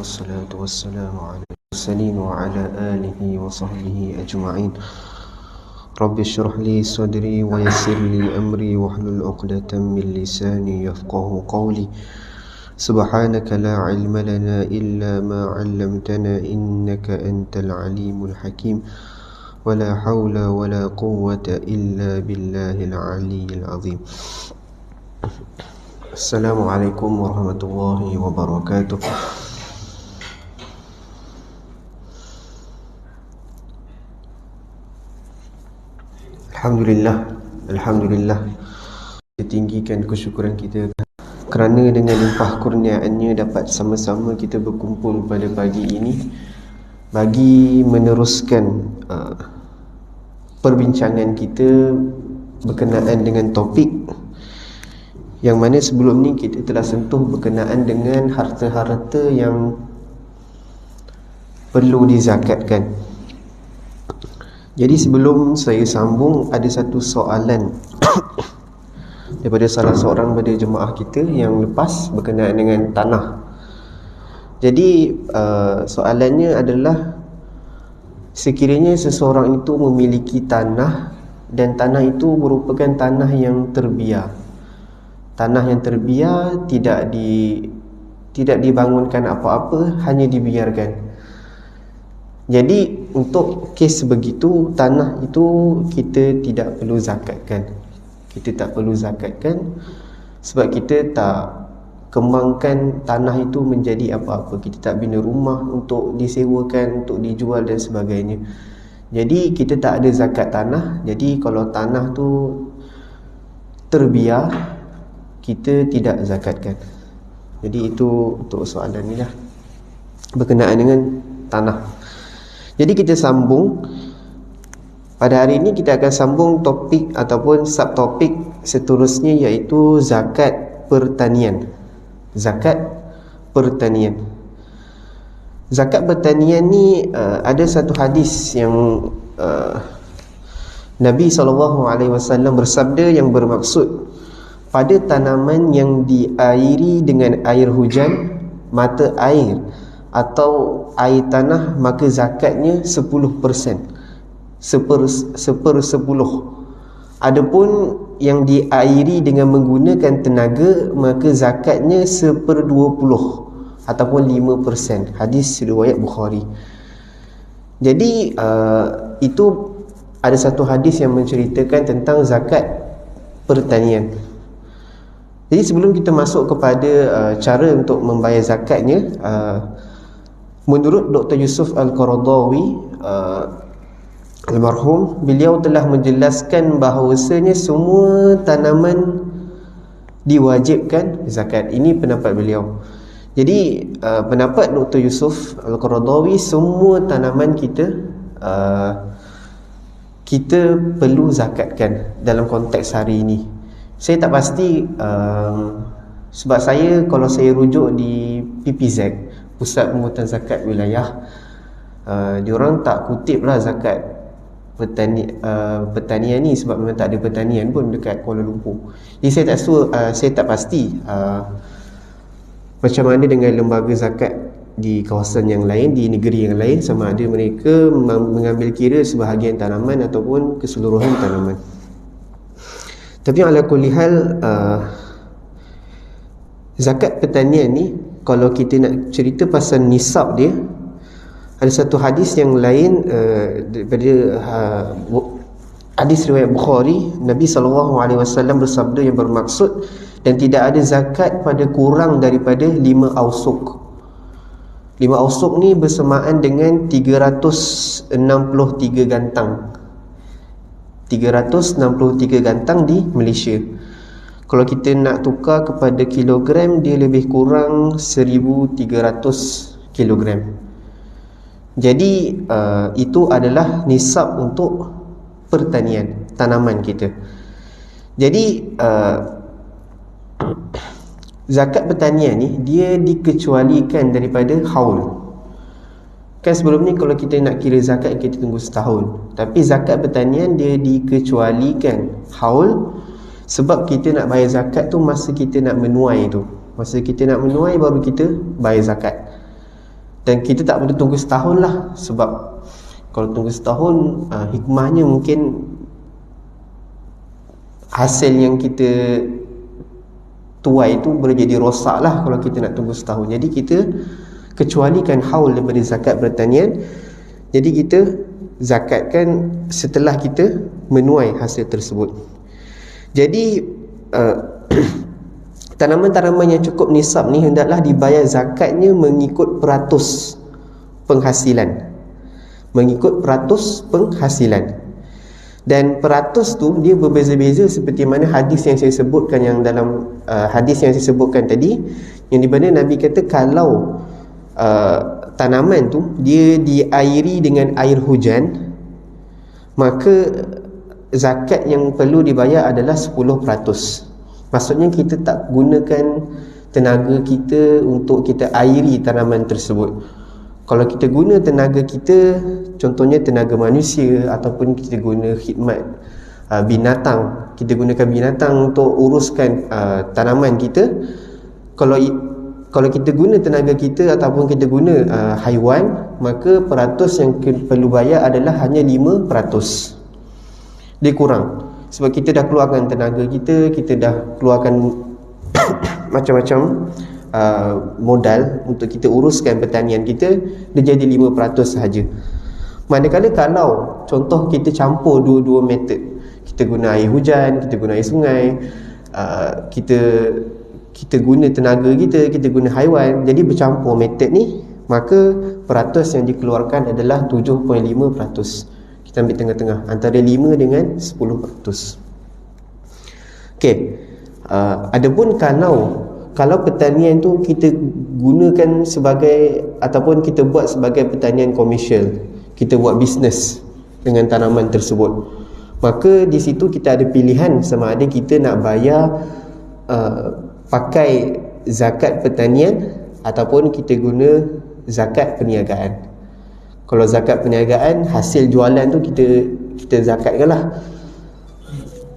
والصلاة والسلام على المرسلين وعلى آله وصحبه أجمعين. رب اشرح لي صدري ويسر لي أمري واحلل عقدة من لساني يفقه قولي. سبحانك لا علم لنا إلا ما علمتنا إنك أنت العليم الحكيم. ولا حول ولا قوة إلا بالله العلي العظيم. Assalamualaikum warahmatullahi wabarakatuh. Alhamdulillah. Kita tinggikan kesyukuran kita kerana dengan limpah kurniaannya dapat sama-sama kita berkumpul pada pagi ini bagi meneruskan perbincangan kita berkenaan dengan topik yang mana sebelum ni kita telah sentuh berkenaan dengan harta-harta yang perlu dizakatkan. Jadi sebelum saya sambung, ada satu soalan daripada salah seorang pada jemaah kita yang lepas berkenaan dengan tanah. Jadi soalannya adalah, sekiranya seseorang itu memiliki tanah dan tanah itu merupakan tanah yang terbiar. Tanah yang terbiar tidak dibangunkan apa-apa, hanya dibiarkan. Jadi untuk kes begitu, tanah itu kita tidak perlu zakatkan. Kita tak perlu zakatkan sebab kita tak kembangkan tanah itu menjadi apa-apa. Kita tak bina rumah untuk disewakan, untuk dijual dan sebagainya. Jadi kita tak ada zakat tanah. Jadi kalau tanah tu terbiar, kita tidak zakatkan. Jadi itu untuk soalan ni lah, berkenaan dengan tanah. Jadi kita sambung. Pada hari ini kita akan sambung topik ataupun subtopik seterusnya, iaitu zakat pertanian. Zakat pertanian. Zakat pertanian ni ada satu hadis yang Nabi SAW bersabda yang bermaksud, pada tanaman yang diairi dengan air hujan, mata air atau air tanah, maka zakatnya 10%, seper-10. Adapun yang diairi dengan menggunakan tenaga, maka zakatnya 1/20 ataupun 5%. Hadis riwayat Bukhari. Jadi itu ada satu hadis yang menceritakan tentang zakat pertanian. Jadi sebelum kita masuk kepada cara untuk membayar zakatnya, menurut Dr. Yusuf Al-Qaradawi almarhum, beliau telah menjelaskan bahawasanya semua tanaman diwajibkan zakat. Ini pendapat beliau. Jadi pendapat Dr. Yusuf Al-Qaradawi, semua tanaman kita perlu zakatkan dalam konteks hari ini. Saya tak pasti sebab kalau saya rujuk di PPZ, Pusat Pungutan Zakat Wilayah, diorang tak kutip lah zakat pertanian ni sebab memang tak ada pertanian pun dekat Kuala Lumpur. Jadi saya tak pasti macam mana dengan lembaga zakat di kawasan yang lain, di negeri yang lain, sama ada mereka mengambil kira sebahagian tanaman ataupun keseluruhan tanaman. Tapi ala kulli hal, zakat pertanian ni, kalau kita nak cerita pasal nisab dia, ada satu hadis yang lain daripada hadis riwayat Bukhari. Nabi SAW bersabda yang bermaksud, dan tidak ada zakat pada kurang daripada 5 ausuk. 5 ausuk ni bersamaan dengan 363 gantang. 363 gantang di Malaysia. Kalau kita nak tukar kepada kilogram, dia lebih kurang 1,300 kilogram. Jadi itu adalah nisab untuk pertanian, tanaman kita. Jadi zakat pertanian ni dia dikecualikan daripada haul. Kan sebelum ni kalau kita nak kira zakat, kita tunggu setahun. Tapi zakat pertanian dia dikecualikan haul, sebab kita nak bayar zakat tu masa kita nak menuai tu. Masa kita nak menuai baru kita bayar zakat. Dan kita tak perlu tunggu setahun lah, sebab kalau tunggu setahun, hikmahnya mungkin hasil yang kita tuai itu boleh jadi rosak lah kalau kita nak tunggu setahun. Jadi kita kecualikan haul daripada zakat pertanian. Jadi kita zakatkan setelah kita menuai hasil tersebut. Jadi tanaman-tanaman yang cukup nisab ni hendaklah dibayar zakatnya mengikut peratus penghasilan. Mengikut peratus penghasilan. Dan peratus tu dia berbeza-beza, seperti mana hadis yang saya sebutkan, yang dalam hadis yang saya sebutkan tadi, yang di mana Nabi kata kalau tanaman tu dia diairi dengan air hujan, maka zakat yang perlu dibayar adalah 10%. Maksudnya kita tak gunakan tenaga kita untuk kita airi tanaman tersebut. Kalau kita guna tenaga kita, contohnya tenaga manusia, ataupun kita guna khidmat binatang, kita gunakan binatang untuk uruskan tanaman kita. Kalau kita guna tenaga kita ataupun kita guna haiwan, maka peratus yang perlu bayar adalah hanya 5%. Dia kurang, sebab kita dah keluarkan tenaga kita, kita dah keluarkan macam-macam modal untuk kita uruskan pertanian kita, dia jadi 5% sahaja. Manakala kalau contoh kita campur dua-dua metod, kita guna air hujan, kita guna air sungai, kita guna tenaga kita guna haiwan, jadi bercampur metod ni, maka peratus yang dikeluarkan adalah 7.5%. Kita ambil tengah-tengah antara 5 dengan 10%. Okey. Adapun kalau pertanian tu kita gunakan sebagai, ataupun kita buat sebagai pertanian komersial, kita buat bisnes dengan tanaman tersebut, maka di situ kita ada pilihan sama ada kita nak bayar pakai zakat pertanian ataupun kita guna zakat perniagaan. Kalau zakat perniagaan, hasil jualan tu kita zakatkan lah,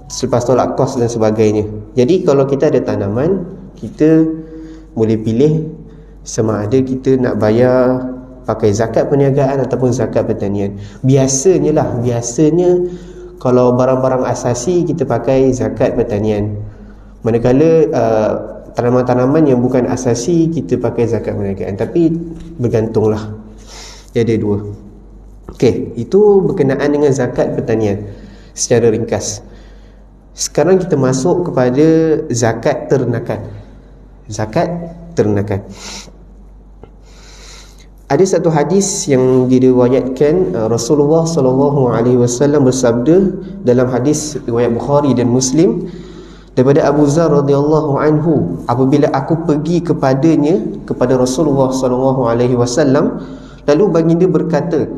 selepas tolak kos dan sebagainya. Jadi kalau kita ada tanaman, kita boleh pilih sama ada kita nak bayar pakai zakat perniagaan ataupun zakat pertanian. Biasanya kalau barang-barang asasi kita pakai zakat pertanian. Manakala tanaman-tanaman yang bukan asasi kita pakai zakat perniagaan. Tapi bergantunglah. Dia ada dua. Okey, itu berkenaan dengan zakat pertanian secara ringkas. Sekarang kita masuk kepada zakat ternakan. Zakat ternakan. Ada satu hadis yang diriwayatkan Rasulullah sallallahu alaihi wasallam bersabda dalam hadis riwayat Bukhari dan Muslim daripada Abu Zar radhiyallahu anhu, apabila aku pergi kepada Rasulullah sallallahu alaihi wasallam, lalu baginda berkata,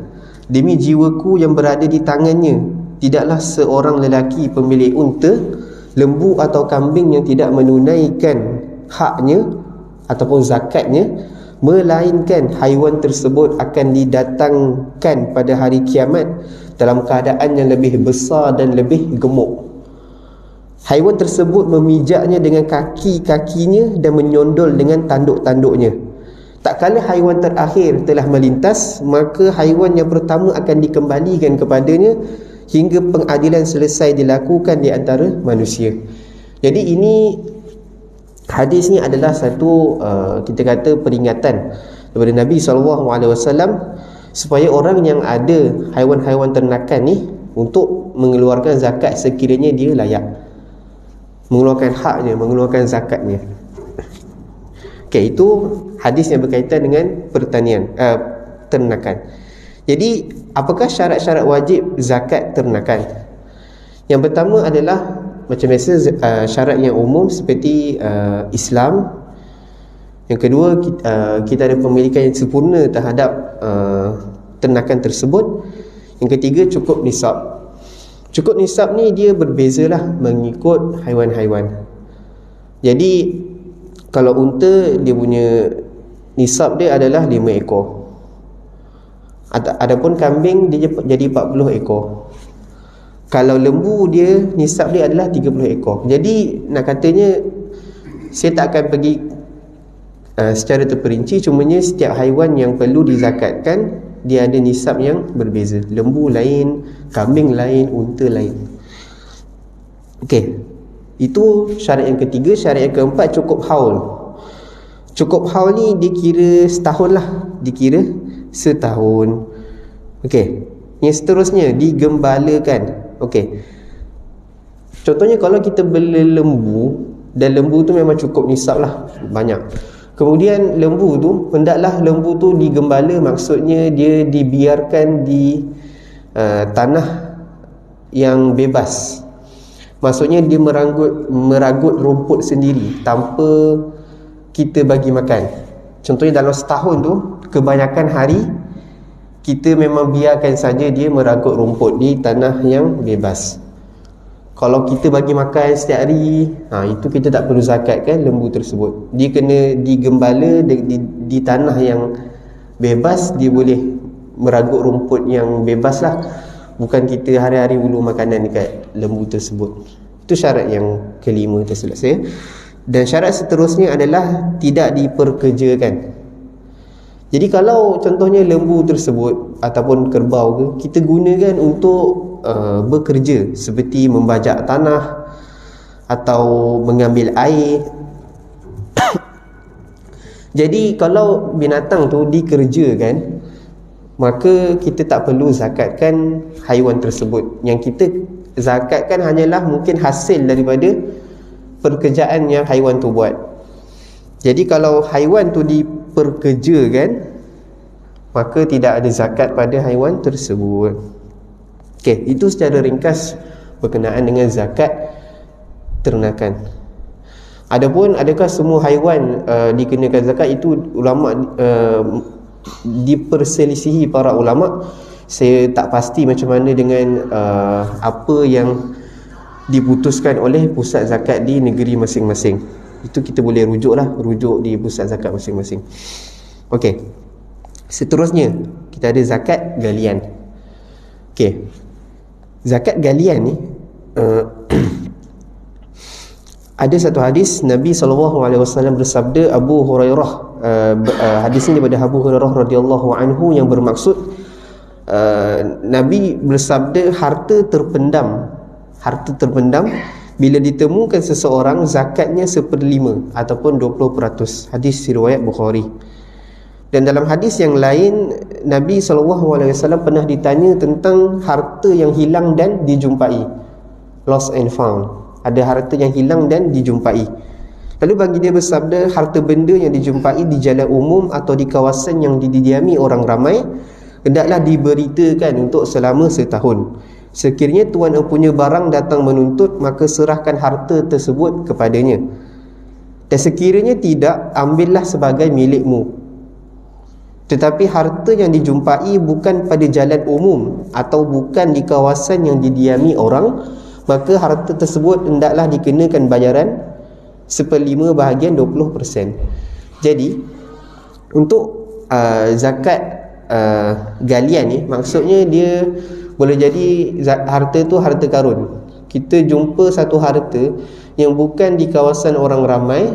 demi jiwaku yang berada di tangannya, tidaklah seorang lelaki pemilik unta, lembu atau kambing yang tidak menunaikan haknya ataupun zakatnya, melainkan haiwan tersebut akan didatangkan pada hari kiamat dalam keadaan yang lebih besar dan lebih gemuk. Haiwan tersebut memijaknya dengan kaki-kakinya dan menyondol dengan tanduk-tanduknya. Tak kala haiwan terakhir telah melintas, maka haiwan yang pertama akan dikembalikan kepadanya hingga pengadilan selesai dilakukan di antara manusia. Jadi ini hadis ni adalah satu kita kata peringatan daripada Nabi SAW supaya orang yang ada haiwan-haiwan ternakan ni untuk mengeluarkan zakat sekiranya dia layak, mengeluarkan haknya, mengeluarkan zakatnya. Okey, itu hadis yang berkaitan dengan pertanian, ternakan. Jadi apakah syarat-syarat wajib zakat ternakan? Yang pertama adalah macam biasa syarat yang umum seperti Islam. Yang kedua, kita ada pemilikan yang sempurna terhadap ternakan tersebut. Yang ketiga, cukup nisab. Cukup nisab ni dia berbezalah mengikut haiwan-haiwan. Jadi kalau unta, dia punya nisab dia adalah 5 ekor. Adapun kambing dia jadi 40 ekor. Kalau lembu, dia nisab dia adalah 30 ekor. Jadi nak katanya saya tak akan pergi secara terperinci. Cumanya setiap haiwan yang perlu dizakatkan dia ada nisab yang berbeza. Lembu lain, kambing lain, unta lain. Okey, itu syarat yang ketiga. Syarat yang keempat, cukup haul. Cukup haul ni dikira setahun lah, dikira setahun. Okey, yang seterusnya digembalakan. Okey, contohnya kalau kita beli lembu, dan lembu tu memang cukup nisab lah, banyak. Kemudian lembu tu, hendaklah lembu tu digembala, maksudnya dia dibiarkan di tanah yang bebas. Maksudnya dia meragut rumput sendiri tanpa kita bagi makan. Contohnya dalam setahun tu, kebanyakan hari kita memang biarkan saja dia meragut rumput di tanah yang bebas. Kalau kita bagi makan setiap hari, itu kita tak perlu zakatkan lembu tersebut. Dia kena digembala di tanah yang bebas, dia boleh meragut rumput yang bebas lah. Bukan kita hari-hari ulu makanan dekat lembu tersebut. Itu syarat yang kelima, tersilap saya. Dan syarat seterusnya adalah tidak diperkerjakan. Jadi kalau contohnya lembu tersebut ataupun kerbau ke, kita gunakan untuk bekerja, seperti membajak tanah atau mengambil air. Jadi kalau binatang tu dikerjakan, maka kita tak perlu zakatkan haiwan tersebut. Yang kita zakatkan hanyalah mungkin hasil daripada pekerjaan yang haiwan tu buat. Jadi kalau haiwan tu diperkerjakan, maka tidak ada zakat pada haiwan tersebut. Okey, itu secara ringkas berkenaan dengan zakat ternakan. Adapun adakah semua haiwan dikenakan zakat, itu ulama diperselisihi para ulama. Saya tak pasti macam mana dengan apa yang diputuskan oleh pusat zakat di negeri masing-masing. Itu kita boleh rujuk di pusat zakat masing-masing. Okey, seterusnya kita ada zakat galian. Okey, zakat galian ni ada satu hadis Nabi SAW bersabda, Abu Hurairah, hadis ini daripada Abu Hurairah radhiyallahu anhu, yang bermaksud Nabi bersabda, harta terpendam bila ditemukan seseorang, zakatnya 1/5 ataupun 20%. Hadis riwayat Bukhari. Dan dalam hadis yang lain, Nabi SAW pernah ditanya tentang harta yang hilang dan dijumpai, lost and found. Ada harta yang hilang dan dijumpai. Lalu bagi dia bersabda, harta benda yang dijumpai di jalan umum atau di kawasan yang didiami orang ramai, hendaklah diberitakan untuk selama setahun. Sekiranya tuan empunya barang datang menuntut, maka serahkan harta tersebut kepadanya. Dan sekiranya tidak, ambillah sebagai milikmu. Tetapi harta yang dijumpai bukan pada jalan umum atau bukan di kawasan yang didiami orang, maka harta tersebut hendaklah dikenakan bayaran 1/5 bahagian 20%. Jadi untuk zakat galian ni, maksudnya dia boleh jadi harta tu harta karun. Kita jumpa satu harta yang bukan di kawasan orang ramai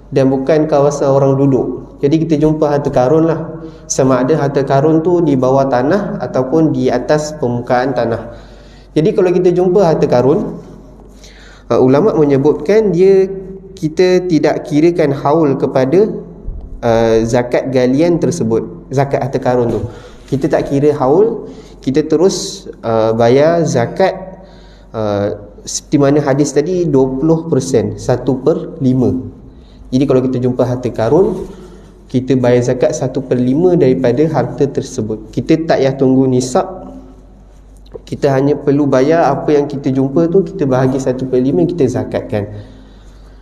dan bukan kawasan orang duduk. Jadi kita jumpa harta karun lah. Sama ada harta karun tu di bawah tanah ataupun di atas permukaan tanah. Jadi kalau kita jumpa harta karun, ulama menyebutkan kita tidak kirakan haul kepada zakat galian tersebut, zakat harta karun tu. Kita tak kira haul, kita terus bayar zakat seperti mana hadis tadi, 20%, 1/5. Jadi kalau kita jumpa harta karun, kita bayar zakat 1/5 daripada harta tersebut. Kita tak payah tunggu nisab, kita hanya perlu bayar apa yang kita jumpa tu, kita bahagi 1/5, kita zakatkan.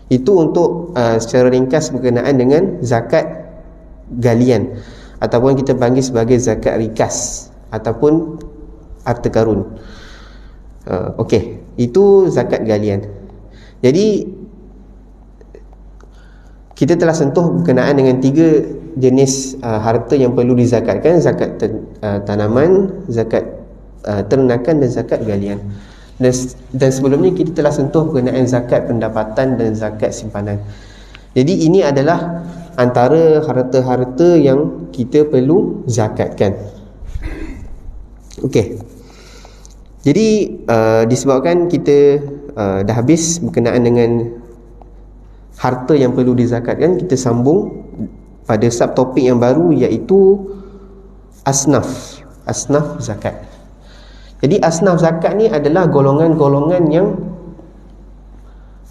Itu untuk secara ringkas berkenaan dengan zakat galian, ataupun kita panggil sebagai zakat rikas ataupun harta karun. Okey, itu zakat galian. Jadi kita telah sentuh berkenaan dengan 3 jenis harta yang perlu dizakatkan: zakat tanaman, zakat ternakan dan zakat galian. Dan sebelumnya kita telah sentuh berkenaan zakat pendapatan dan zakat simpanan. Jadi ini adalah antara harta-harta yang kita perlu zakatkan. Okey. Jadi disebabkan kita dah habis berkenaan dengan harta yang perlu dizakatkan, kita sambung pada subtopik yang baru, iaitu asnaf zakat. Jadi asnaf zakat ni adalah golongan-golongan yang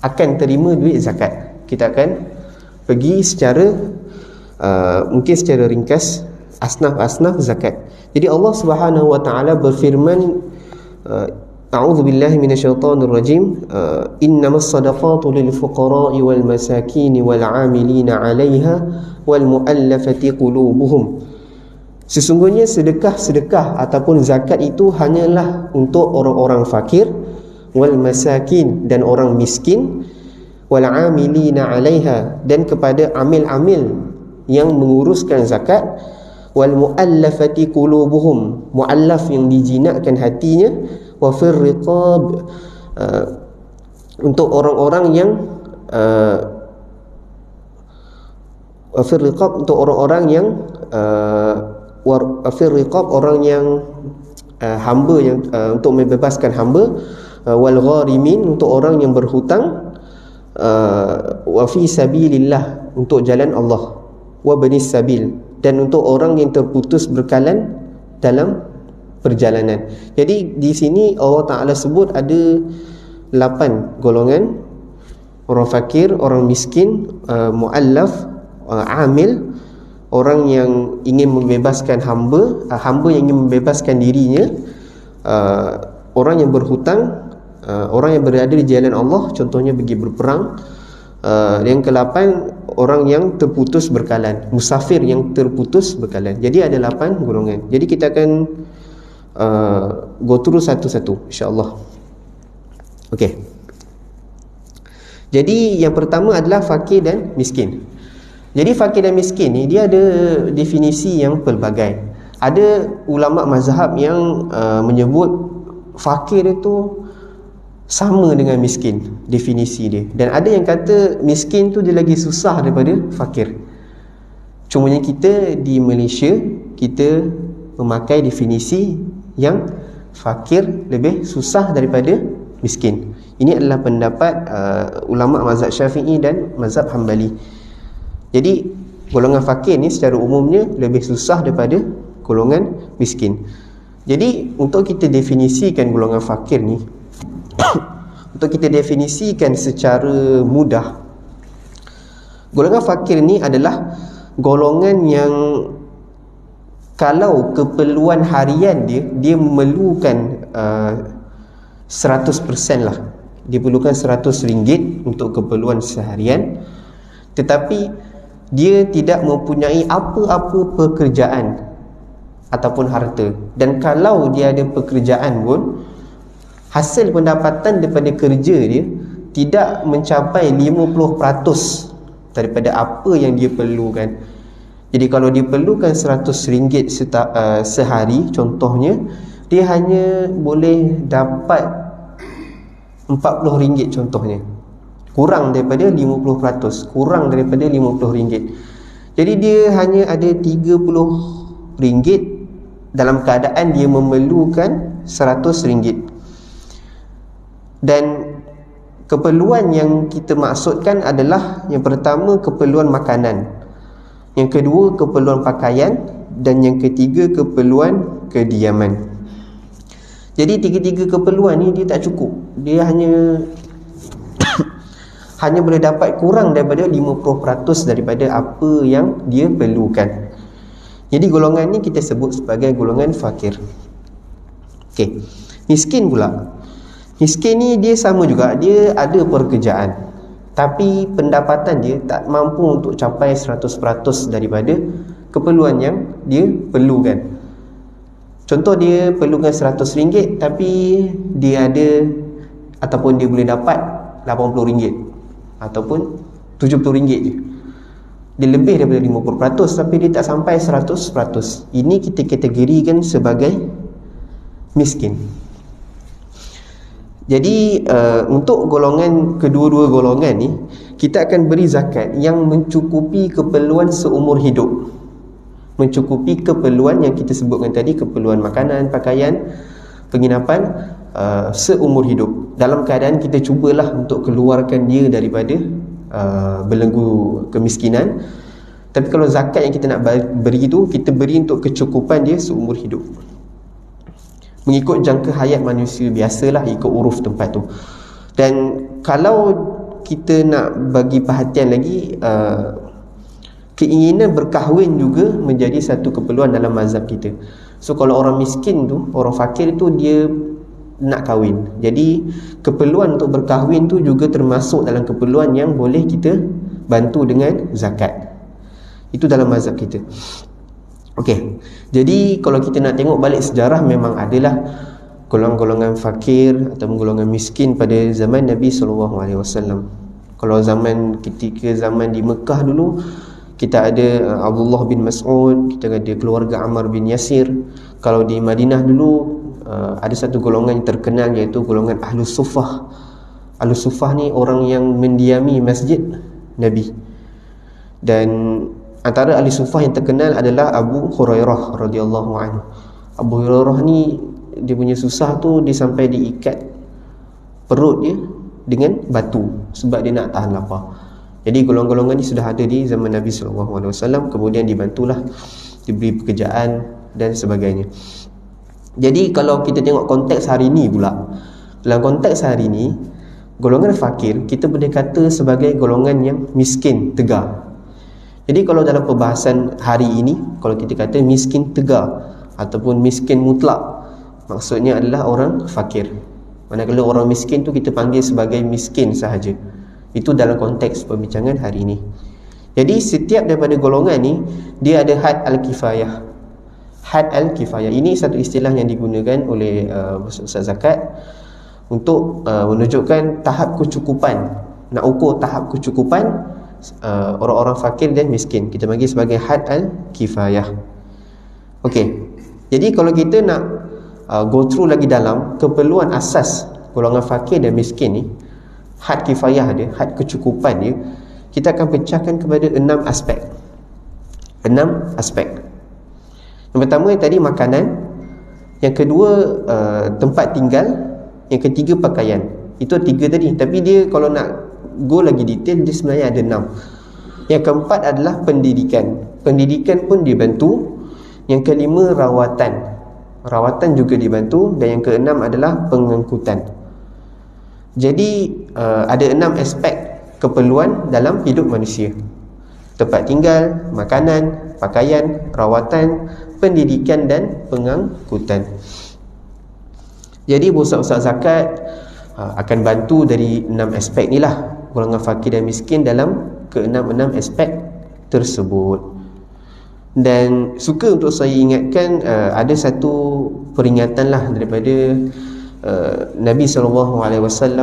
akan terima duit zakat. Kita akan pergi secara mungkin secara ringkas asnaf zakat. Jadi Allah Subhanahu wa taala berfirman, a'udzu billahi minasyaitonir rajim, innamas shadaqatu lil fuqara'i wal masakin wal 'amilina 'alaiha wal mu'allafati qulubuhum. Sesungguhnya sedekah ataupun zakat itu hanyalah untuk orang-orang fakir, wal masakin, dan orang miskin, wal 'amilina 'alaiha, dan kepada amil-amil yang menguruskan zakat, wal mu'allafati qulubuhum, mu'allaf yang dijinakkan hatinya, wa fir riqab, untuk orang-orang yang wa fir riqab, untuk orang-orang yang wa fir riqab, orang yang hamba, yang untuk membebaskan hamba, wal gharimin, untuk orang yang berhutang, wa fi sabilillah, untuk jalan Allah, wa banis sabil, dan untuk orang yang terputus berkalan dalam perjalanan. Jadi di sini Allah Ta'ala sebut ada 8 golongan: orang fakir, orang miskin, mu'allaf, amil, orang yang ingin membebaskan hamba yang ingin membebaskan dirinya, orang yang berhutang, orang yang berada di jalan Allah, contohnya pergi berperang. Yang ke-8, orang yang terputus berkalan, musafir yang terputus berkalan. Jadi ada 8 golongan. Jadi kita akan go through satu-satu, insya-Allah. Okey. Jadi yang pertama adalah fakir dan miskin. Jadi fakir dan miskin ni dia ada definisi yang pelbagai. Ada ulama mazhab yang menyebut fakir itu sama dengan miskin, definisi dia. Dan ada yang kata miskin tu dia lagi susah daripada fakir. Cumanya kita di Malaysia, kita memakai definisi yang fakir lebih susah daripada miskin. Ini adalah pendapat ulama mazhab Syafi'i dan mazhab Hambali. Jadi golongan fakir ni secara umumnya lebih susah daripada golongan miskin. Jadi untuk kita definisikan golongan fakir ni, untuk kita definisikan secara mudah, golongan fakir ni adalah golongan yang kalau keperluan harian dia memerlukan 100% lah, dia perlukan RM100 untuk keperluan seharian, tetapi dia tidak mempunyai apa-apa pekerjaan ataupun harta. Dan kalau dia ada pekerjaan pun, hasil pendapatan daripada kerja dia tidak mencapai 50% daripada apa yang dia perlukan. Jadi kalau dia perlukan RM100 sehari contohnya, dia hanya boleh dapat RM40 contohnya. Kurang daripada 50%, kurang daripada RM50. Jadi dia hanya ada RM30 dalam keadaan dia memerlukan RM100. Dan keperluan yang kita maksudkan adalah, yang pertama keperluan makanan, yang kedua keperluan pakaian, dan yang ketiga keperluan kediaman. Jadi tiga-tiga keperluan ni dia tak cukup. Dia hanya hanya boleh dapat kurang daripada 50% daripada apa yang dia perlukan. Jadi golongan ni kita sebut sebagai golongan fakir. Okey. Miskin pula. Miskin ni dia sama juga, dia ada pekerjaan, tapi pendapatan dia tak mampu untuk capai 100% daripada keperluan yang dia perlukan. Contoh, dia perlukan RM100, tapi dia ada ataupun dia boleh dapat RM80 ataupun RM70 je. Dia lebih daripada 50%, tapi dia tak sampai 100%. Ini kita kategorikan sebagai miskin. Jadi untuk golongan, kedua-dua golongan ni, kita akan beri zakat yang mencukupi keperluan seumur hidup. Mencukupi keperluan yang kita sebutkan tadi, keperluan makanan, pakaian, penginapan, seumur hidup. Dalam keadaan kita cubalah untuk keluarkan dia daripada belenggu kemiskinan. Tapi kalau zakat yang kita nak beri tu, kita beri untuk kecukupan dia seumur hidup, mengikut jangka hayat manusia biasalah, ikut uruf tempat tu. Dan kalau kita nak bagi perhatian lagi, keinginan berkahwin juga menjadi satu keperluan dalam mazhab kita. So kalau orang miskin tu, orang fakir tu, dia nak kahwin, jadi keperluan untuk berkahwin tu juga termasuk dalam keperluan yang boleh kita bantu dengan zakat. Itu dalam mazhab kita. Okey. Jadi kalau kita nak tengok balik sejarah, memang adalah golongan-golongan fakir atau golongan miskin pada zaman Nabi SAW. Kalau ketika zaman di Mekah dulu, kita ada Abdullah bin Mas'ud, kita ada keluarga Ammar bin Yasir. Kalau di Madinah dulu, ada satu golongan yang terkenal, iaitu golongan Ahlus Suffah. Ahlus Suffah ni orang yang mendiami masjid Nabi. Dan antara ahli Suffah yang terkenal adalah Abu Hurairah radhiyallahu anhu. Abu Hurairah ni, dia punya susah tu, dia sampai diikat perut dia dengan batu sebab dia nak tahan lapar. Jadi golongan-golongan ni sudah ada di zaman Nabi SAW. Kemudian dibantulah, diberi pekerjaan dan sebagainya. Jadi kalau kita tengok konteks hari ni pula, dalam konteks hari ni, golongan fakir kita boleh kata sebagai golongan yang miskin tegar. Jadi kalau dalam perbahasan hari ini, kalau kita kata miskin tegar ataupun miskin mutlak, maksudnya adalah orang fakir. Manakala orang miskin tu kita panggil sebagai miskin sahaja. Itu dalam konteks perbincangan hari ini. Jadi setiap daripada golongan ni, dia ada had al-kifayah. Had al-kifayah ini satu istilah yang digunakan oleh Ustaz Zakat untuk menunjukkan tahap kecukupan, nak ukur tahap kecukupan orang-orang fakir dan miskin. Kita panggil sebagai had al-kifayah. Okey. Jadi kalau kita nak go through lagi dalam keperluan asas golongan fakir dan miskin ni, had kifayah dia, had kecukupan dia, kita akan pecahkan kepada 6 aspek. 6 aspek. Yang pertama tadi makanan, yang kedua tempat tinggal, yang ketiga pakaian. Itu 3 tadi, tapi dia kalau nak go lagi detail, dia sebenarnya ada 6. Yang keempat adalah pendidikan. Pendidikan pun dibantu. Yang kelima rawatan. Rawatan juga dibantu. Dan yang keenam adalah pengangkutan. Jadi ada 6 aspek keperluan dalam hidup manusia: tempat tinggal, makanan, pakaian, rawatan, pendidikan dan pengangkutan. Jadi Ustaz Zakat akan bantu dari 6 aspek ni lah golongan fakir dan miskin dalam ke-6 aspek tersebut. Dan suka untuk saya ingatkan, ada satu peringatan lah daripada Nabi SAW.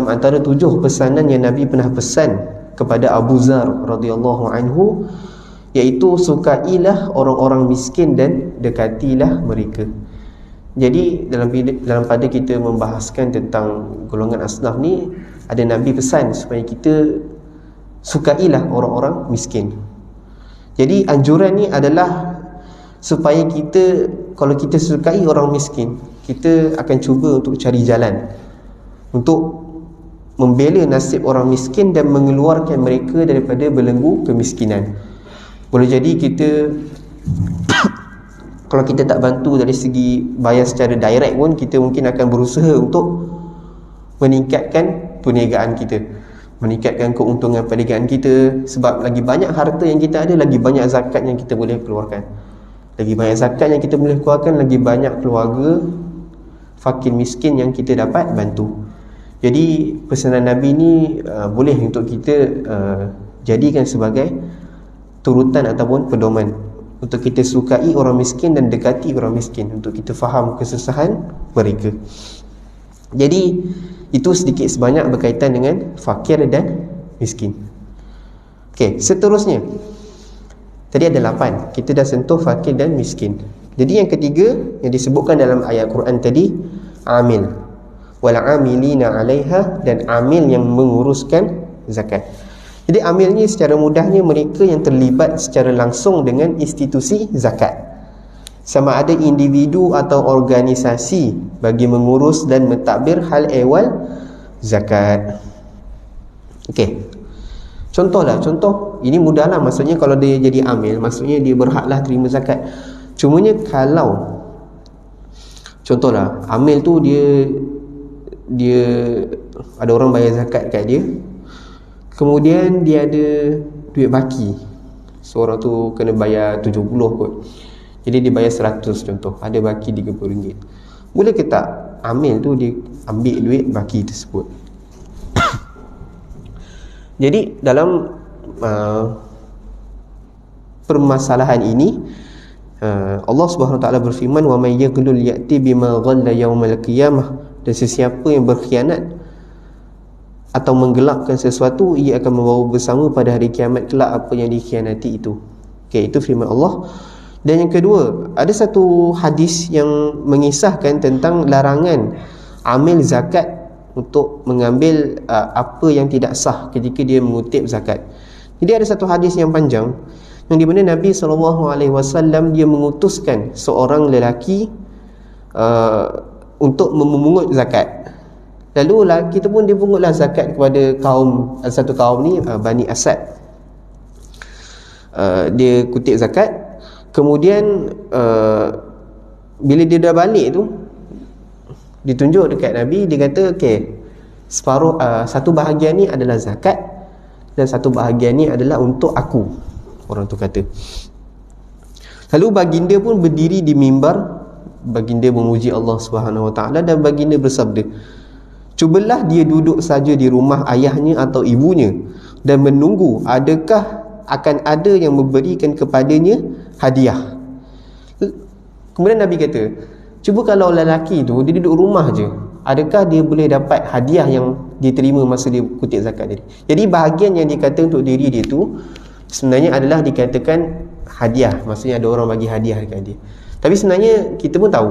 Antara 7 pesanan yang Nabi pernah pesan kepada Abu Zar radhiyallahu anhu, iaitu sukailah orang-orang miskin dan dekatilah mereka. Jadi dalam pada kita membahaskan tentang golongan asnaf ni, ada Nabi pesan supaya kita sukailah orang-orang miskin. Jadi anjuran ni adalah supaya kita, kalau kita sukai orang miskin, kita akan cuba untuk cari jalan untuk membela nasib orang miskin dan mengeluarkan mereka daripada belenggu kemiskinan. Boleh jadi kita kalau kita tak bantu dari segi bayar secara direct pun, kita mungkin akan berusaha untuk meningkatkan perniagaan kita, meningkatkan keuntungan perniagaan kita. Sebab lagi banyak harta yang kita ada, lagi banyak zakat yang kita boleh keluarkan. Lagi banyak zakat yang kita boleh keluarkan, lagi banyak keluarga fakir miskin yang kita dapat bantu. Jadi pesanan Nabi ni boleh untuk kita jadikan sebagai turutan ataupun pedoman untuk kita sukai orang miskin dan dekati orang miskin, untuk kita faham kesusahan mereka. Jadi itu sedikit sebanyak berkaitan dengan fakir dan miskin. Okey, seterusnya tadi ada 8. Kita dah sentuh fakir dan miskin. Jadi yang ketiga yang disebutkan dalam ayat Quran tadi, amil wal amilina 'alaiha, dan amil yang menguruskan zakat. Jadi amil ni secara mudahnya mereka yang terlibat secara langsung dengan institusi zakat, sama ada individu atau organisasi bagi mengurus dan mentadbir hal ehwal zakat. Okey. Contoh ini mudahlah, maksudnya kalau dia jadi amil, maksudnya dia berhaklah terima zakat. Cumanya kalau contohlah amil tu dia ada orang bayar zakat kat dia, kemudian dia ada duit baki, seorang tu kena bayar 70 kot, jadi dia bayar 100 contoh, ada baki RM30. Boleh ke tak amil tu dia ambil duit baki tersebut? Jadi dalam permasalahan ini Allah Subhanahu Wa Taala berfirman, wa may yaghlul ya'ti bima ghalla yaumal qiyamah, dan sesiapa yang berkhianat atau menggelapkan sesuatu, ia akan membawa bersama pada hari kiamat kelak apa yang dikhianati itu. Okey, itu firman Allah. Dan yang kedua, ada satu hadis yang mengisahkan tentang larangan amil zakat untuk mengambil apa yang tidak sah ketika dia mengutip zakat. Jadi ada satu hadis yang panjang yang di mana Nabi SAW dia mengutuskan seorang lelaki untuk memungut zakat. Lalu lelaki tu pun dia pungutlah zakat kepada satu kaum ni, Bani Asad. Dia kutip zakat. Kemudian bila dia dah balik tu, ditunjuk dekat Nabi, dia kata okey, separuh satu bahagian ni adalah zakat dan satu bahagian ni adalah untuk aku, orang tu kata. Lalu baginda pun berdiri di mimbar, baginda memuji Allah Subhanahu Wa Taala, dan baginda bersabda, cubalah dia duduk saja di rumah ayahnya atau ibunya dan menunggu adakah akan ada yang memberikan kepadanya hadiah. Kemudian Nabi kata, cuba kalau lelaki tu dia duduk rumah je, adakah dia boleh dapat hadiah yang diterima masa dia kutip zakat tadi? Jadi bahagian yang dikata untuk diri dia tu sebenarnya adalah dikatakan hadiah, maksudnya ada orang bagi hadiah dekat dia. Tapi sebenarnya kita pun tahu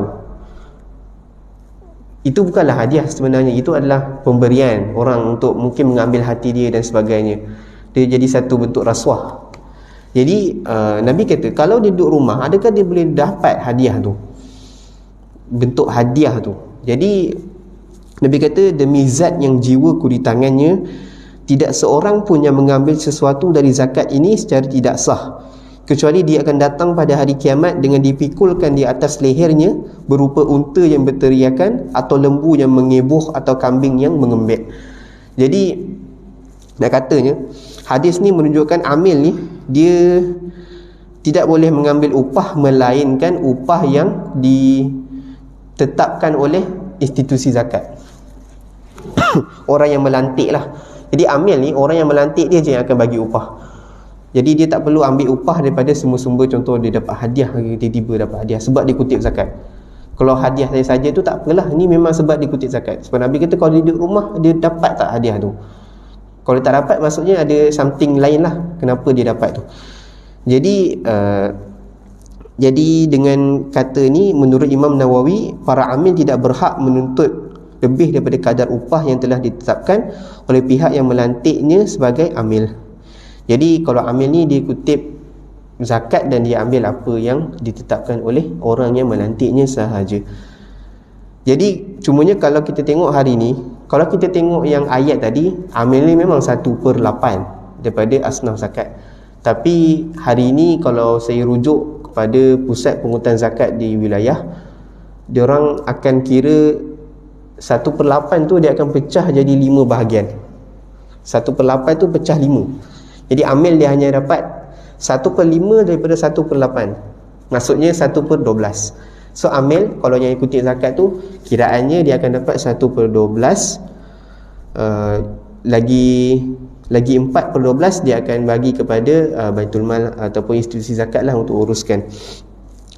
itu bukanlah hadiah sebenarnya, itu adalah pemberian orang untuk mungkin mengambil hati dia dan sebagainya. Dia jadi satu bentuk rasuah. Jadi Nabi kata kalau dia duduk rumah, adakah dia boleh dapat hadiah tu, bentuk hadiah tu. Jadi Nabi kata, demi zat yang jiwaku di tangannya, tidak seorang pun yang mengambil sesuatu dari zakat ini secara tidak sah, kecuali dia akan datang pada hari kiamat dengan dipikulkan di atas lehernya berupa unta yang berteriakan, atau lembu yang mengebuh, atau kambing yang mengembek. Jadi nak katanya hadis ni menunjukkan amil ni dia tidak boleh mengambil upah melainkan upah yang ditetapkan oleh institusi zakat. Orang yang melantik lah. Jadi amil ni orang yang melantik dia je yang akan bagi upah. Jadi dia tak perlu ambil upah daripada semua sumber. Contoh dia dapat hadiah, tiba-tiba dapat hadiah sebab dia kutip zakat. Kalau hadiah saja tu tak apalah, ni memang sebab dia kutip zakat. Sebab Nabi kata kalau dia duduk rumah, dia dapat tak hadiah tu? Kalau tak dapat, maksudnya ada something lain lah kenapa dia dapat tu. Jadi dengan kata ni, menurut Imam Nawawi, para amil tidak berhak menuntut lebih daripada kadar upah yang telah ditetapkan oleh pihak yang melantiknya sebagai amil. Jadi kalau amil ni dia kutip zakat dan dia ambil apa yang ditetapkan oleh orang yang melantiknya sahaja. Jadi cumanya kalau kita tengok hari ni, kalau kita tengok yang ayat tadi, amil ni memang 1/8 daripada asnaf zakat. Tapi hari ini kalau saya rujuk kepada pusat pungutan zakat di wilayah, diorang akan kira 1/8 tu dia akan pecah jadi 5 bahagian. 1/8 tu pecah 5. Jadi amil dia hanya dapat 1/5 daripada 1/8. Maksudnya 1/12. So amil kalau yang ikuti zakat tu, kiraannya dia akan dapat 1/12, lagi 4/12 dia akan bagi kepada Baitul Mal ataupun institusi zakat lah untuk uruskan.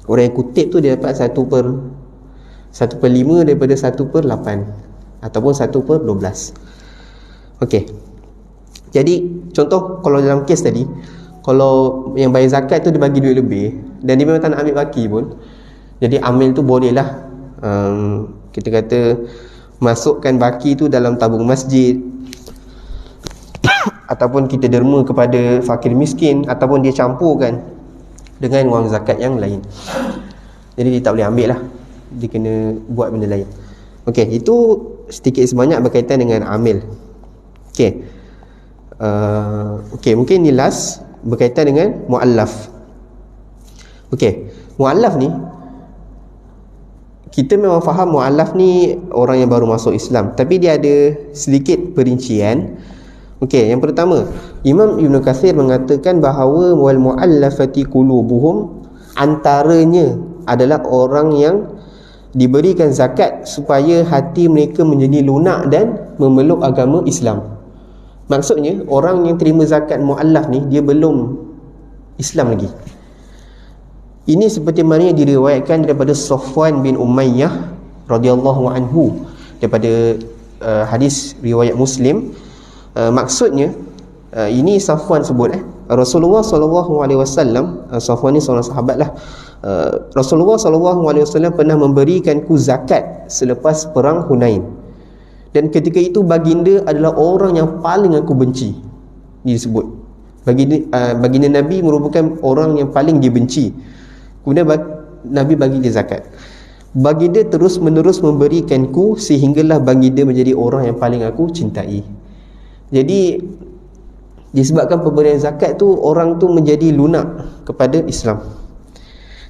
Orang yang kutip tu dia dapat 1/5 daripada 1/8 ataupun 1/12. Okey. Jadi contoh kalau dalam kes tadi, kalau yang bayar zakat tu dia bagi duit lebih dan dia memang tak nak ambil baki pun, jadi amil tu bolehlah kita kata masukkan baki tu dalam tabung masjid ataupun kita derma kepada fakir miskin, ataupun dia campurkan dengan wang zakat yang lain. Jadi dia tak boleh ambil lah, dia kena buat benda lain. Okey, itu sedikit sebanyak berkaitan dengan amil. Okey, okey, mungkin ni last berkaitan dengan muallaf. Okey, muallaf ni kita memang faham muallaf ni orang yang baru masuk Islam, tapi dia ada sedikit perincian. Okey, yang pertama, Imam Ibn Kathir mengatakan bahawa wal muallafati qulubuhum, antaranya adalah orang yang diberikan zakat supaya hati mereka menjadi lunak dan memeluk agama Islam. Maksudnya orang yang terima zakat muallaf ni dia belum Islam lagi. Ini seperti mana yang diriwayatkan daripada Safwan bin Umayyah radhiyallahu anhu daripada hadis riwayat Muslim. Maksudnya ini Safwan sebut Rasulullah SAW, Safwan ni seorang sahabat lah, Rasulullah SAW pernah memberikanku zakat selepas perang Hunain, dan ketika itu baginda adalah orang yang paling aku benci. Ini disebut baginda Nabi merupakan orang yang paling dibenci. Kemudian Nabi bagi dia zakat. Baginda terus menerus memberikanku sehinggalah baginda menjadi orang yang paling aku cintai. Jadi disebabkan pemberian zakat tu, orang tu menjadi lunak kepada Islam.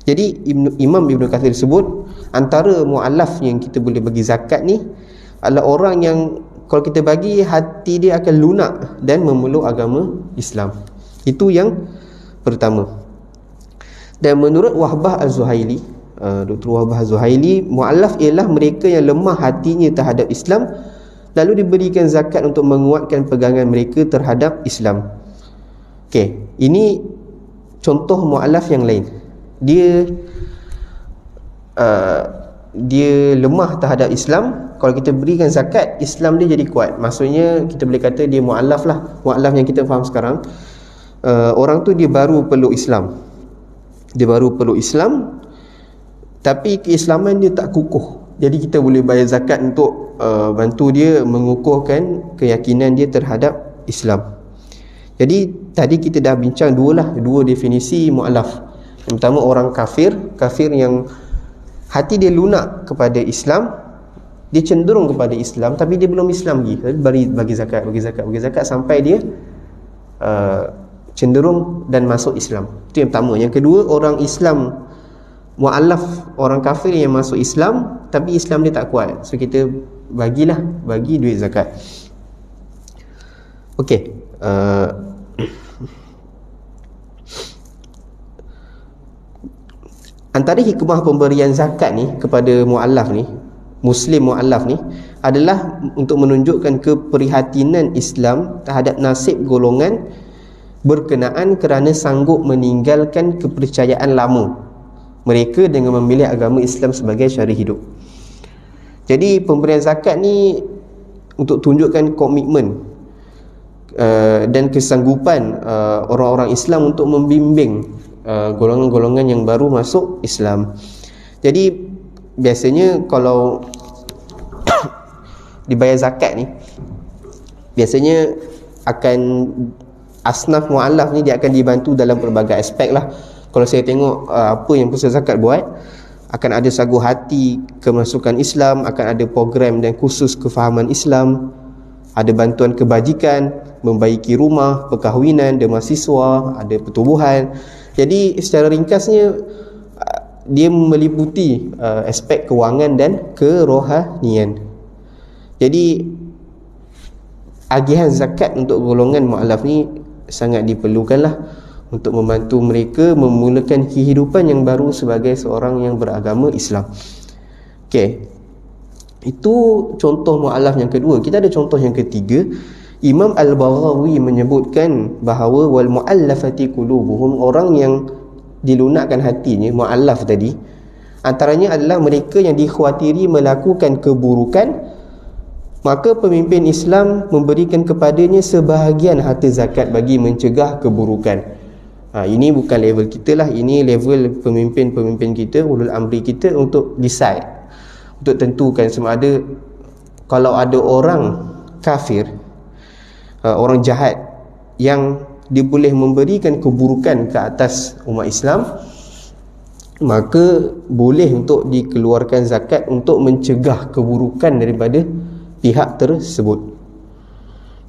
Jadi Imam Ibn Kathir sebut antara mu'allaf yang kita boleh bagi zakat ni adalah orang yang kalau kita bagi, hati dia akan lunak dan memeluk agama Islam. Itu yang pertama. Dan menurut Wahbah Az-Zuhaili, Dr. Wahbah Az-Zuhaili, mu'allaf ialah mereka yang lemah hatinya terhadap Islam lalu diberikan zakat untuk menguatkan pegangan mereka terhadap Islam. Okey, ini contoh mu'allaf yang lain. Dia lemah terhadap Islam, kalau kita berikan zakat, Islam dia jadi kuat. Maksudnya kita boleh kata dia mu'allaf lah. Mu'allaf yang kita faham sekarang, orang tu dia baru peluk Islam. Dia baru peluk Islam, tapi keislaman dia tak kukuh. Jadi kita boleh bayar zakat untuk bantu dia mengukuhkan keyakinan dia terhadap Islam. Jadi tadi kita dah bincang dua definisi mu'allaf. Yang pertama orang kafir yang hati dia lunak kepada Islam, dia cenderung kepada Islam tapi dia belum Islam lagi. Bagi zakat sampai dia cenderung dan masuk Islam. Itu yang pertama. Yang kedua, orang Islam mu'allaf, orang kafir yang masuk Islam tapi Islam dia tak kuat, so kita bagi duit zakat. Okey, antara hikmah pemberian zakat ni kepada mu'allaf ni, Muslim mu'allaf ni, adalah untuk menunjukkan keprihatinan Islam terhadap nasib golongan berkenaan kerana sanggup meninggalkan kepercayaan lama mereka dengan memilih agama Islam sebagai syariah hidup. Jadi pemberian zakat ni untuk tunjukkan komitmen dan kesanggupan orang-orang Islam untuk membimbing golongan-golongan yang baru masuk Islam. Jadi biasanya kalau dibayar zakat ni, biasanya akan asnaf mu'allaf ni dia akan dibantu dalam pelbagai aspek lah. Kalau saya tengok apa yang pusat zakat buat, akan ada sagu hati kemasukan Islam, akan ada program dan kursus kefahaman Islam, ada bantuan kebajikan, membaiki rumah, perkahwinan, ada mahasiswa, ada pertubuhan. Jadi secara ringkasnya dia meliputi aspek kewangan dan kerohanian. Jadi agihan zakat untuk golongan mu'allaf ni sangat diperlukanlah untuk membantu mereka memulakan kehidupan yang baru sebagai seorang yang beragama Islam. Okey, itu contoh mu'allaf yang kedua. Kita ada contoh yang ketiga. Imam Al-Baghawi menyebutkan bahawa wal mu'allafati qulubuhum, orang yang dilunakkan hatinya, mu'allaf tadi, antaranya adalah mereka yang dikhawatiri melakukan keburukan, maka pemimpin Islam memberikan kepadanya sebahagian harta zakat bagi mencegah keburukan. Ini bukan level kita lah, ini level pemimpin-pemimpin kita, ulul amri kita, untuk decide, untuk tentukan sama ada kalau ada orang kafir, orang jahat yang dia boleh memberikan keburukan ke atas umat Islam, maka boleh untuk dikeluarkan zakat untuk mencegah keburukan daripada pihak tersebut.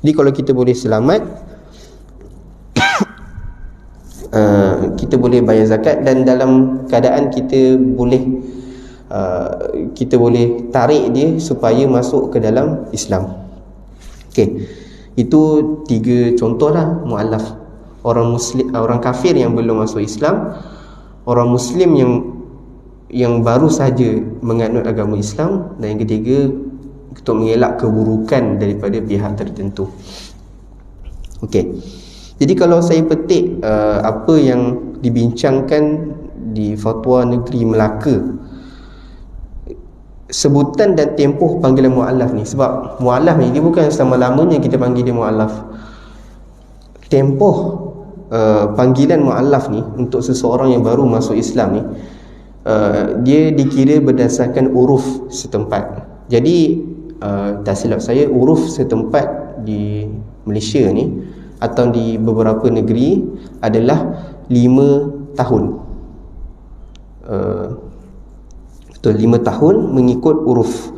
Jadi kalau kita boleh selamat, kita boleh bayar zakat, dan dalam keadaan kita boleh tarik dia supaya masuk ke dalam Islam. Okey. Itu 3 contohlah mualaf. Orang muslim, orang kafir yang belum masuk Islam, orang muslim yang baru saja menganut agama Islam, dan yang ketiga untuk mengelak keburukan daripada pihak tertentu. Okey. Jadi kalau saya petik apa yang dibincangkan di Fatwa Negeri Melaka, sebutan dan tempoh panggilan mu'allaf ni, sebab mu'allaf ni dia bukan selama-lamanya kita panggil dia mu'allaf. Tempoh panggilan mu'allaf ni untuk seseorang yang baru masuk Islam ni, dia dikira berdasarkan uruf setempat. Jadi tak silap saya, uruf setempat di Malaysia ni atau di beberapa negeri adalah 5 tahun. Betul, 5 tahun mengikut uruf.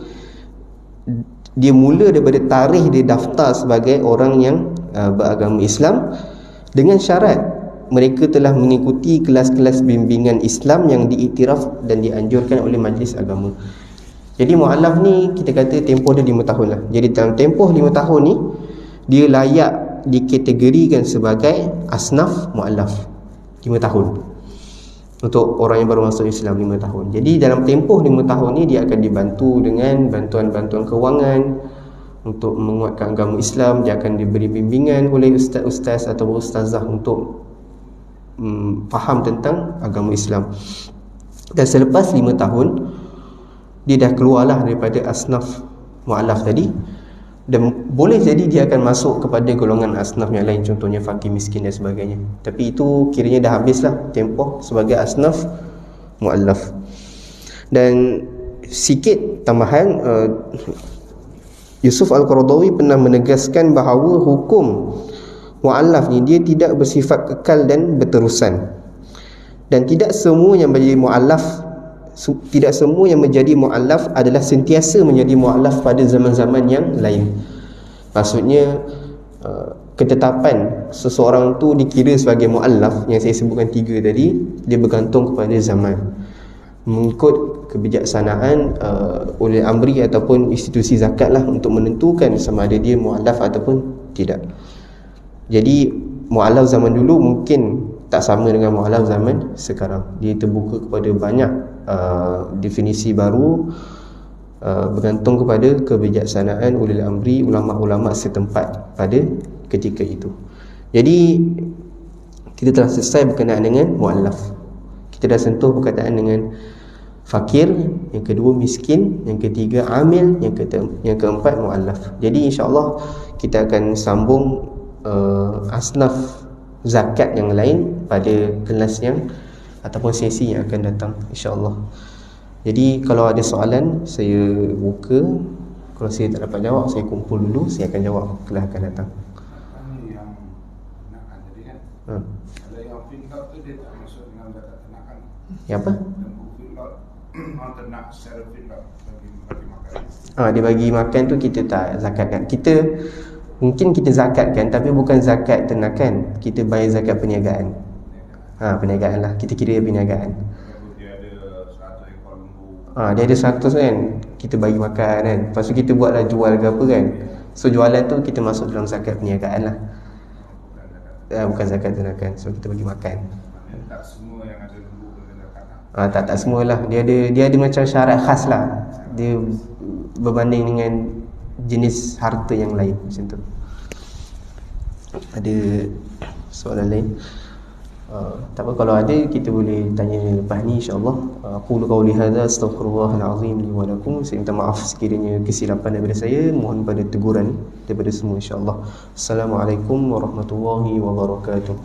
Dia mula daripada tarikh dia daftar sebagai orang yang beragama Islam, dengan syarat mereka telah mengikuti kelas-kelas bimbingan Islam yang diiktiraf dan dianjurkan oleh majlis agama. Jadi mu'allaf ni kita kata tempoh dia 5 tahun lah. Jadi dalam tempoh 5 tahun ni dia layak dikategorikan sebagai asnaf mu'allaf. 5 tahun untuk orang yang baru masuk Islam, 5 tahun. Jadi dalam tempoh 5 tahun ni dia akan dibantu dengan bantuan-bantuan kewangan untuk menguatkan agama Islam. Dia akan diberi bimbingan oleh ustaz-ustaz atau ustazah untuk faham tentang agama Islam. Dan selepas 5 tahun dia dah keluarlah daripada asnaf mu'allaf tadi, dan boleh jadi dia akan masuk kepada golongan asnaf yang lain, contohnya fakir miskin dan sebagainya. Tapi itu kiranya dah habislah tempoh sebagai asnaf mu'allaf. Dan sikit tambahan, Yusuf Al-Qaradawi pernah menegaskan bahawa hukum mu'allaf ni dia tidak bersifat kekal dan berterusan, dan tidak semua yang menjadi mu'allaf adalah sentiasa menjadi mu'allaf pada zaman-zaman yang lain. Maksudnya ketetapan seseorang tu dikira sebagai mu'allaf yang saya sebutkan 3 tadi, dia bergantung kepada zaman, mengikut kebijaksanaan oleh amri ataupun institusi zakat lah untuk menentukan sama ada dia mu'allaf ataupun tidak. Jadi mu'allaf zaman dulu mungkin tak sama dengan mu'allaf zaman sekarang. Dia terbuka kepada banyak definisi baru, bergantung kepada kebijaksanaan ulil amri, ulama-ulama setempat pada ketika itu. Jadi kita telah selesai berkenaan dengan mu'allaf. Kita dah sentuh berkaitan dengan fakir, yang kedua miskin, yang ketiga amil, yang keempat mu'allaf. Jadi insya-Allah kita akan sambung asnaf zakat yang lain pada kelas yang ataupun sesi yang akan datang, insya-Allah. Jadi kalau ada soalan saya buka. Kalau saya tak dapat jawab, saya kumpul dulu, saya akan jawab kelas akan datang. Yang ternakan tadi kan, kalau yang feedlot tu dia tak masuk dengan zakat ternakan. Yang apa? Feedlot, orang ternak secara feedlot bagi makan. Dia bagi makan tu kita tak zakatkan. Kita mungkin kita zakatkan, tapi bukan zakat ternakan. Kita bayar zakat perniagaan. Perniagaan lah, kita kira perniagaan. Dia ada 100 ekor lembu. Dia ada 100 kan, kita bagi makan kan. Lepas tu kita buatlah jual ke apa kan. So jualan tu kita masuk dalam zakat perniagaan lah. Bukan zakat ternakan. So kita bagi makan. Tak semua yang ada lembu kena zakat lah. Tak semualah. Dia ada macam syarat khas lah. Dia berbanding dengan jenis harta yang lain macam tu. Ada soalan lain? Tak apa, kalau ada kita boleh tanya lepas ni insya-Allah. Aqulu qawli hadza astaghfirullahal azim li wa lakum. Saya minta maaf sekiranya kesilapan daripada saya, mohon pada teguran daripada semua insya-Allah. Assalamualaikum warahmatullahi wabarakatuh.